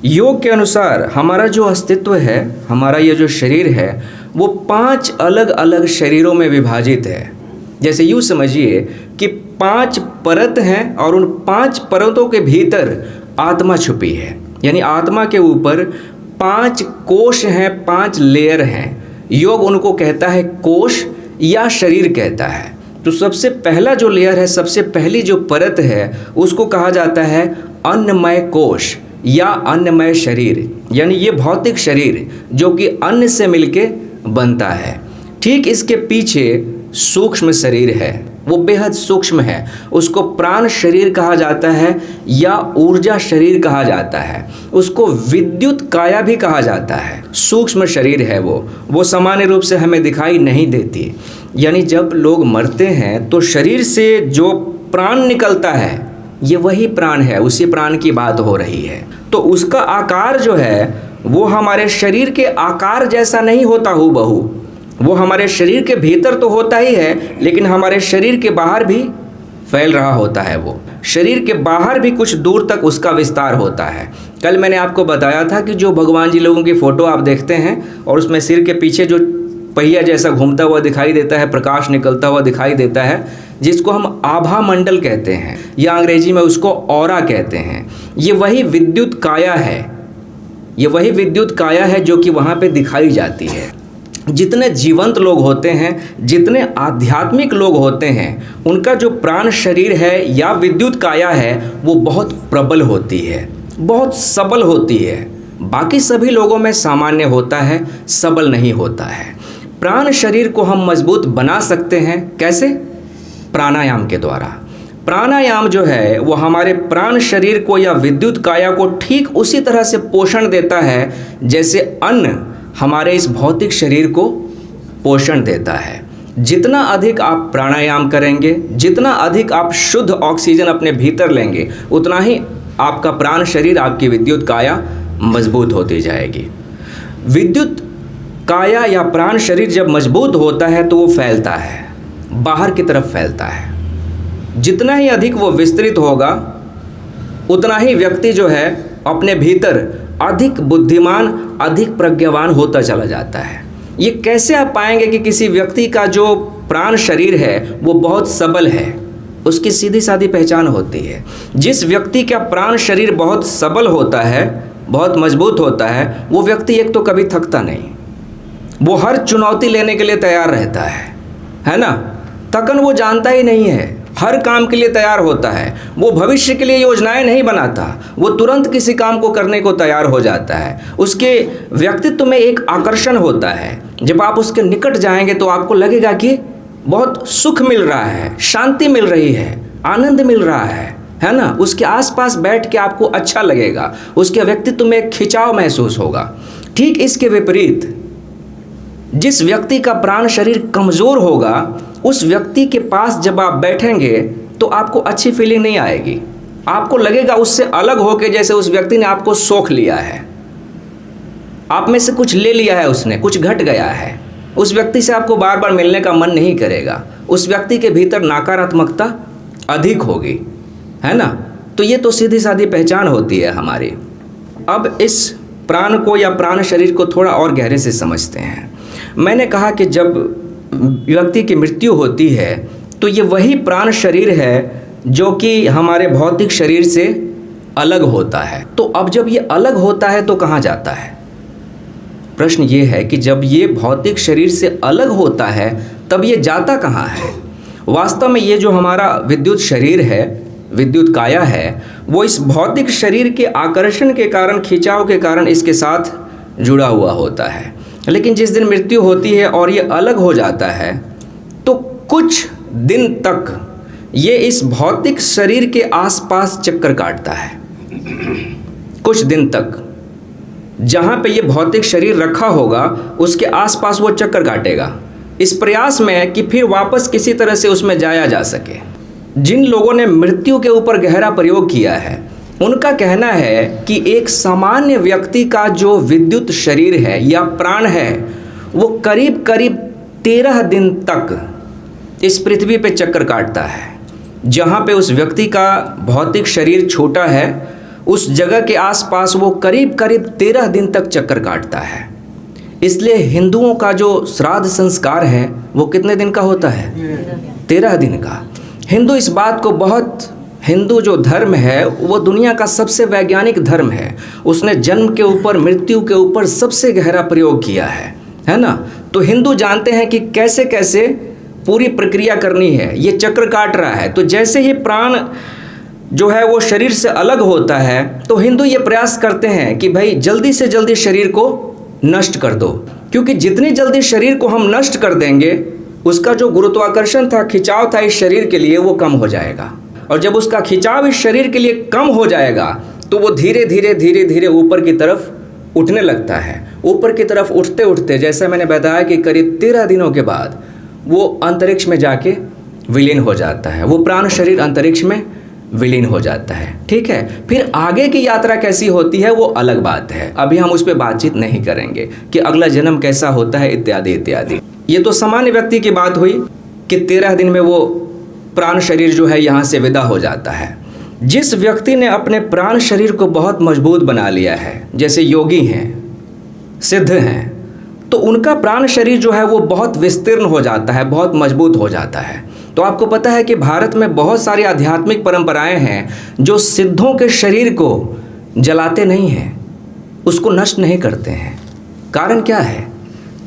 योग के अनुसार हमारा जो अस्तित्व है, हमारा ये जो शरीर है, वो 5 अलग अलग शरीरों में विभाजित है। जैसे यूँ समझिए कि 5 परत हैं और उन 5 परतों के भीतर आत्मा छुपी है। यानी आत्मा के ऊपर 5 कोश हैं, 5 लेयर हैं। योग उनको कहता है कोश या शरीर कहता है। तो सबसे पहला जो लेयर है, सबसे पहली जो परत है, उसको कहा जाता है अन्नमय कोश या अन्नमय शरीर। यानी ये भौतिक शरीर जो कि अन्न से मिलके बनता है। ठीक इसके पीछे सूक्ष्म शरीर है, वो बेहद सूक्ष्म है, उसको प्राण शरीर कहा जाता है या ऊर्जा शरीर कहा जाता है। उसको विद्युत काया भी कहा जाता है। सूक्ष्म शरीर है वो सामान्य रूप से हमें दिखाई नहीं देती। यानी जब लोग मरते हैं तो शरीर से जो प्राण निकलता है, ये वही प्राण है, उसी प्राण की बात हो रही है। तो उसका आकार जो है वो हमारे शरीर के आकार जैसा नहीं होता हूबहू। वो हमारे शरीर के भीतर तो होता ही है, लेकिन हमारे शरीर के बाहर भी फैल रहा होता है। वो शरीर के बाहर भी कुछ दूर तक उसका विस्तार होता है। कल मैंने आपको बताया था कि जो भगवान जी लोगों की फ़ोटो आप देखते हैं और उसमें सिर के पीछे जो पहिया जैसा घूमता हुआ दिखाई देता है, प्रकाश निकलता हुआ दिखाई देता है, जिसको हम आभा मंडल कहते हैं या अंग्रेजी में उसको ऑरा कहते हैं। ये वही विद्युत काया है, ये वही विद्युत काया है जो कि वहाँ पे दिखाई जाती है। जितने जीवंत लोग होते हैं, जितने आध्यात्मिक लोग होते हैं, उनका जो प्राण शरीर है या विद्युत काया है वो बहुत प्रबल होती है, बहुत सबल होती है। बाकी सभी लोगों में सामान्य होता है, सबल नहीं होता है। प्राण शरीर को हम मजबूत बना सकते हैं कैसे? प्राणायाम के द्वारा। प्राणायाम जो है वो हमारे प्राण शरीर को या विद्युत काया को ठीक उसी तरह से पोषण देता है जैसे अन्न हमारे इस भौतिक शरीर को पोषण देता है। जितना अधिक आप प्राणायाम करेंगे, जितना अधिक आप शुद्ध ऑक्सीजन अपने भीतर लेंगे, उतना ही आपका प्राण शरीर, आपकी विद्युत काया मजबूत होती जाएगी। विद्युत काया या प्राण शरीर जब मजबूत होता है तो वो फैलता है, बाहर की तरफ फैलता है। जितना ही अधिक वो विस्तृत होगा, उतना ही व्यक्ति जो है अपने भीतर अधिक बुद्धिमान, अधिक प्रज्ञावान होता चला जाता है। ये कैसे आप पाएंगे कि किसी व्यक्ति का जो प्राण शरीर है वो बहुत सबल है? उसकी सीधी सादी पहचान होती है। जिस व्यक्ति का प्राण शरीर बहुत सबल होता है, बहुत मजबूत होता है, वो व्यक्ति एक तो कभी थकता नहीं, वो हर चुनौती लेने के लिए तैयार रहता है ना। थकन वो जानता ही नहीं है, हर काम के लिए तैयार होता है। वो भविष्य के लिए योजनाएं नहीं बनाता, वो तुरंत किसी काम को करने को तैयार हो जाता है। उसके व्यक्तित्व में एक आकर्षण होता है। जब आप उसके निकट जाएंगे तो आपको लगेगा कि बहुत सुख मिल रहा है, शांति मिल रही है, आनंद मिल रहा है ना। उसके आसपास बैठ के आपको अच्छा लगेगा, उसके व्यक्तित्व में एक खिंचाव महसूस होगा। ठीक इसके विपरीत जिस व्यक्ति का प्राण शरीर कमज़ोर होगा, उस व्यक्ति के पास जब आप बैठेंगे तो आपको अच्छी फीलिंग नहीं आएगी। आपको लगेगा उससे अलग होके जैसे उस व्यक्ति ने आपको सोख लिया है, आप में से कुछ ले लिया है उसने, कुछ घट गया है। उस व्यक्ति से आपको बार बार मिलने का मन नहीं करेगा। उस व्यक्ति के भीतर नकारात्मकता अधिक होगी, है ना। तो ये तो सीधी सादी पहचान होती है हमारी। अब इस प्राण को या प्राण शरीर को थोड़ा और गहरे से समझते हैं। मैंने कहा कि जब व्यक्ति की मृत्यु होती है तो ये वही प्राण शरीर है जो कि हमारे भौतिक शरीर से अलग होता है। तो अब जब ये अलग होता है तो कहाँ जाता है? प्रश्न ये है कि जब ये भौतिक शरीर से अलग होता है तब ये जाता कहाँ है? वास्तव में ये जो हमारा विद्युत शरीर है, विद्युत काया है, वो इस भौतिक शरीर के आकर्षण के कारण, खिंचाव के कारण इसके साथ जुड़ा हुआ होता है। लेकिन जिस दिन मृत्यु होती है और ये अलग हो जाता है तो कुछ दिन तक ये इस भौतिक शरीर के आसपास चक्कर काटता है। कुछ दिन तक जहाँ पे ये भौतिक शरीर रखा होगा उसके आसपास वो चक्कर काटेगा, इस प्रयास में कि फिर वापस किसी तरह से उसमें जाया जा सके। जिन लोगों ने मृत्यु के ऊपर गहरा प्रयोग किया है, उनका कहना है कि एक सामान्य व्यक्ति का जो विद्युत शरीर है या प्राण है वो करीब करीब 13 दिन तक इस पृथ्वी पे चक्कर काटता है। जहाँ पे उस व्यक्ति का भौतिक शरीर छोटा है, उस जगह के आसपास वो करीब करीब 13 दिन तक चक्कर काटता है। इसलिए हिंदुओं का जो श्राद्ध संस्कार है वो कितने दिन का होता है? 13 दिन का। हिंदू इस बात को बहुत, हिंदू जो धर्म है वो दुनिया का सबसे वैज्ञानिक धर्म है। उसने जन्म के ऊपर, मृत्यु के ऊपर सबसे गहरा प्रयोग किया है ना। तो हिंदू जानते हैं कि कैसे कैसे पूरी प्रक्रिया करनी है। ये चक्र काट रहा है, तो जैसे ही प्राण जो है वो शरीर से अलग होता है तो हिंदू ये प्रयास करते हैं कि भाई जल्दी से जल्दी शरीर को नष्ट कर दो, क्योंकि जितनी जल्दी शरीर को हम नष्ट कर देंगे उसका जो गुरुत्वाकर्षण था, खिंचाव था इस शरीर के लिए, वो कम हो जाएगा। और जब उसका खिंचाव इस शरीर के लिए कम हो जाएगा तो वो धीरे धीरे धीरे धीरे ऊपर की तरफ उठने लगता है। ऊपर की तरफ उठते उठते, जैसा मैंने बताया कि करीब 13 दिनों के बाद वो अंतरिक्ष में जाके विलीन हो जाता है। वो प्राण शरीर अंतरिक्ष में विलीन हो जाता है। ठीक है, फिर आगे की यात्रा कैसी होती है वो अलग बात है। अभी हम उस पर बातचीत नहीं करेंगे कि अगला जन्म कैसा होता है इत्यादि इत्यादि। ये तो सामान्य व्यक्ति की बात हुई कि 13 दिन में वो प्राण शरीर जो है यहाँ से विदा हो जाता है। जिस व्यक्ति ने अपने प्राण शरीर को बहुत मजबूत बना लिया है, जैसे योगी हैं, सिद्ध हैं, तो उनका प्राण शरीर जो है वो बहुत विस्तीर्ण हो जाता है, बहुत मजबूत हो जाता है। तो आपको पता है कि भारत में बहुत सारी आध्यात्मिक परंपराएं हैं जो सिद्धों के शरीर को जलाते नहीं हैं, उसको नष्ट नहीं करते हैं। कारण क्या है?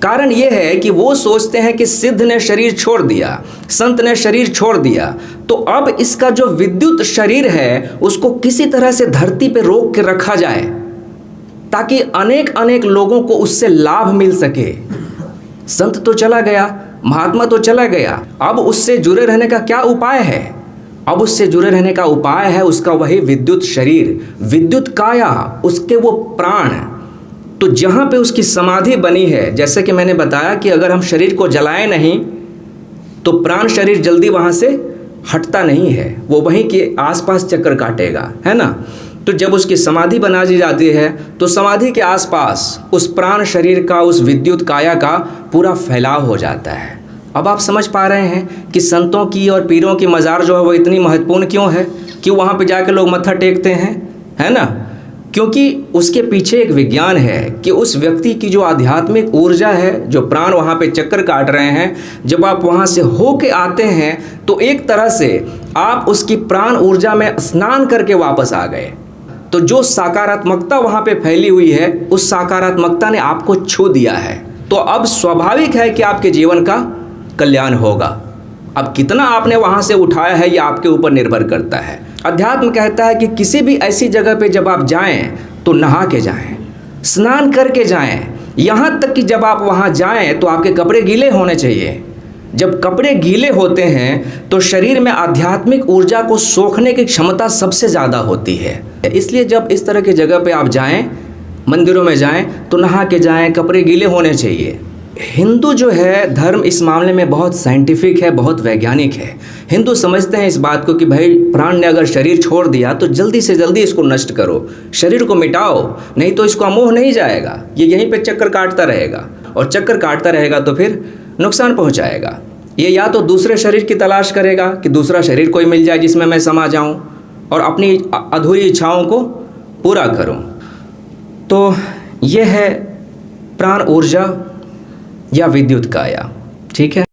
कारण ये है कि वो सोचते हैं कि सिद्ध ने शरीर छोड़ दिया, संत ने शरीर छोड़ दिया, तो अब इसका जो विद्युत शरीर है उसको किसी तरह से धरती पे रोक के रखा जाए ताकि अनेक अनेक लोगों को उससे लाभ मिल सके। संत तो चला गया, महात्मा तो चला गया, अब उससे जुड़े रहने का क्या उपाय है? अब उससे जुड़े रहने का उपाय है उसका वही विद्युत शरीर, विद्युत काया, उसके वो प्राण। तो जहाँ पे उसकी समाधि बनी है, जैसे कि मैंने बताया कि अगर हम शरीर को जलाएं नहीं तो प्राण शरीर जल्दी वहाँ से हटता नहीं है, वो वहीं के आसपास चक्कर काटेगा, है ना। तो जब उसकी समाधि बना दी जाती है तो समाधि के आसपास उस प्राण शरीर का, उस विद्युत काया का पूरा फैलाव हो जाता है। अब आप समझ पा रहे हैं कि संतों की और पीरों की मज़ार जो है वो इतनी महत्वपूर्ण क्यों है, कि वहाँ पे जाके लोग मत्था टेकते हैं, है ना। क्योंकि उसके पीछे एक विज्ञान है कि उस व्यक्ति की जो आध्यात्मिक ऊर्जा है, जो प्राण वहाँ पे चक्कर काट रहे हैं, जब आप वहाँ से होके आते हैं तो एक तरह से आप उसकी प्राण ऊर्जा में स्नान करके वापस आ गए। तो जो सकारात्मकता वहाँ पे फैली हुई है, उस सकारात्मकता ने आपको छू दिया है। तो अब स्वाभाविक है कि आपके जीवन का कल्याण होगा। अब कितना आपने वहाँ से उठाया है ये आपके ऊपर निर्भर करता है। अध्यात्म कहता है कि किसी भी ऐसी जगह पे जब आप जाएं तो नहा के जाएं, स्नान करके जाएं, यहाँ तक कि जब आप वहाँ जाएं तो आपके कपड़े गीले होने चाहिए। जब कपड़े गीले होते हैं तो शरीर में आध्यात्मिक ऊर्जा को सोखने की क्षमता सबसे ज़्यादा होती है। इसलिए जब इस तरह की जगह पे आप जाएं, मंदिरों में जाएं, तो नहा के जाएं, कपड़े गीले होने चाहिए। हिंदू जो है धर्म इस मामले में बहुत साइंटिफिक है, बहुत वैज्ञानिक है। हिंदू समझते हैं इस बात को कि भाई प्राण ने अगर शरीर छोड़ दिया तो जल्दी से जल्दी इसको नष्ट करो, शरीर को मिटाओ, नहीं तो इसको अमोह नहीं जाएगा, ये यहीं पे चक्कर काटता रहेगा, और चक्कर काटता रहेगा तो फिर नुकसान पहुंचाएगा। ये या तो दूसरे शरीर की तलाश करेगा कि दूसरा शरीर कोई मिल जाए जिसमें मैं समा जाऊं और अपनी अधूरी इच्छाओं को पूरा करूं। तो ये है प्राण ऊर्जा या विद्युत काया। ठीक है।